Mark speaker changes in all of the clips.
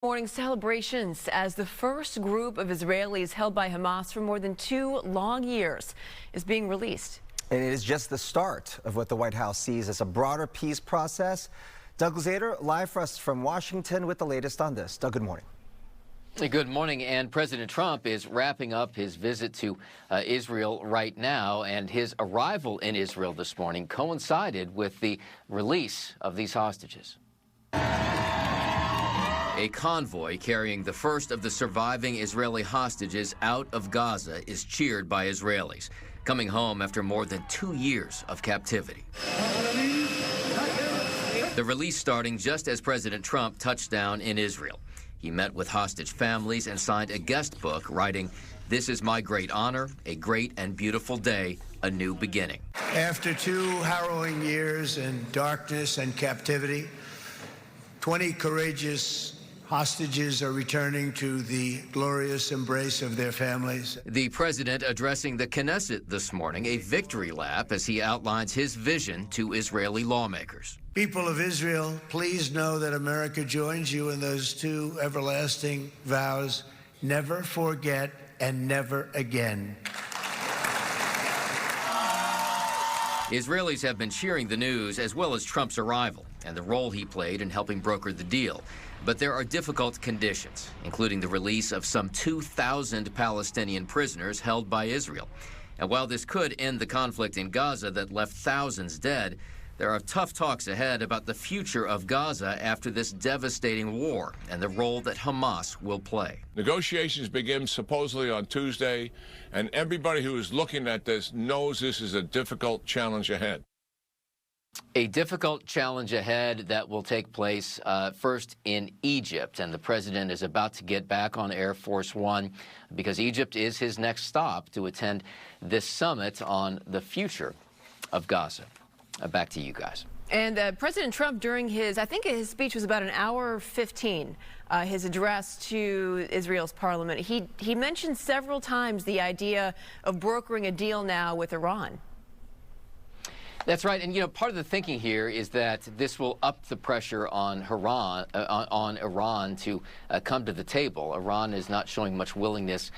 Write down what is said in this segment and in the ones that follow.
Speaker 1: Morning celebrations as the first group of Israelis held by Hamas for more than 2 long years is being released.
Speaker 2: And it is just the start of what the White House sees as a broader peace process. Doug Zader, live for us from Washington with the latest on this. Doug, good morning.
Speaker 3: Good morning, and President Trump is wrapping up his visit to Israel right now, and his arrival in Israel this morning coincided with the release of these hostages. A convoy carrying the first of the surviving Israeli hostages out of Gaza is cheered by Israelis, coming home after more than 2 years of captivity. The release starting just as President Trump touched down in Israel. He met with hostage families and signed a guest book, writing, "This is my great honor, a great and beautiful day, a new beginning."
Speaker 4: After 2 harrowing years in darkness and captivity, 20 courageous hostages are returning to the glorious embrace of their families.
Speaker 3: The president addressing the Knesset this morning, a victory lap as he outlines his vision to Israeli lawmakers.
Speaker 4: People of Israel, please know that America joins you in those 2 everlasting vows: never forget and never again.
Speaker 3: Israelis have been cheering the news as well as Trump's arrival and the role he played in helping broker the deal. But there are difficult conditions, including the release of some 2,000 Palestinian prisoners held by Israel. And while this could end the conflict in Gaza that left thousands dead, there are tough talks ahead about the future of Gaza after this devastating war and the role that Hamas will play.
Speaker 5: Negotiations begin supposedly on Tuesday, and everybody who is looking at this knows this is a difficult challenge ahead.
Speaker 3: A difficult challenge ahead that will take place first in Egypt, and the president is about to get back on Air Force One because Egypt is his next stop to attend this summit on the future of Gaza. Back to you guys.
Speaker 1: And President Trump, during his speech was about 1 hour 15, his address to Israel's parliament, he mentioned several times the idea of brokering a deal now with Iran.
Speaker 3: That's right, and part of the thinking here is that this will up the pressure on Iran to come to the table. Iran is not showing much willingness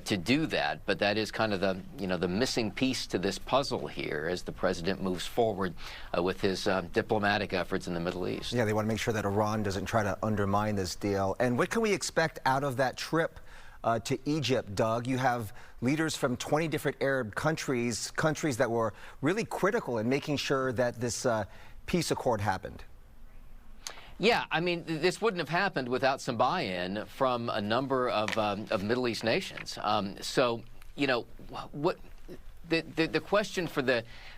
Speaker 3: to do that, but that is kind of the missing piece to this puzzle here as the president moves forward with his diplomatic efforts in the Middle East.
Speaker 2: Yeah, they want to make sure that Iran doesn't try to undermine this deal. And what can we expect out of that trip to Egypt, Doug? You have leaders from 20 different Arab countries that were really critical in making sure that this peace accord happened.
Speaker 3: Yeah, I mean, this wouldn't have happened without some buy-in from a number of Middle East nations. So, what the question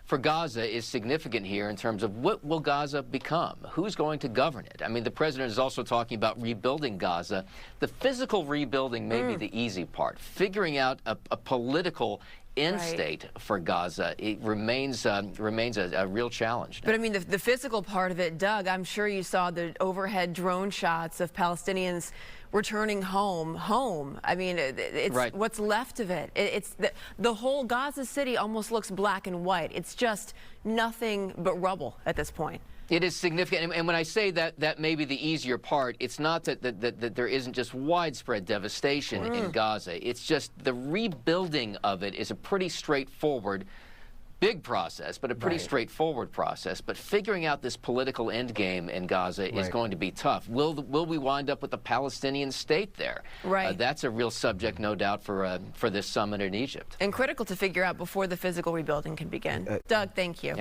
Speaker 3: for Gaza is significant here in terms of what will Gaza become? Who's going to govern it? I mean, the president is also talking about rebuilding Gaza. The physical rebuilding may be the easy part. Figuring out a political end state for Gaza, it remains a real challenge now.
Speaker 1: But I mean, the physical part of it, Doug, I'm sure you saw the overhead drone shots of Palestinians returning home. I mean, it's what's left of it. It's the whole Gaza City almost looks black and white. It's just nothing but rubble at this point.
Speaker 3: It is significant, and when I say that may be the easier part, it's not that there isn't just widespread devastation in Gaza. It's just the rebuilding of it is a pretty straightforward, big process, but a pretty straightforward process. But figuring out this political endgame in Gaza is going to be tough. Will we wind up with a Palestinian state there? That's a real subject, no doubt, for this summit in Egypt.
Speaker 1: And critical to figure out before the physical rebuilding can begin. Doug, thank you.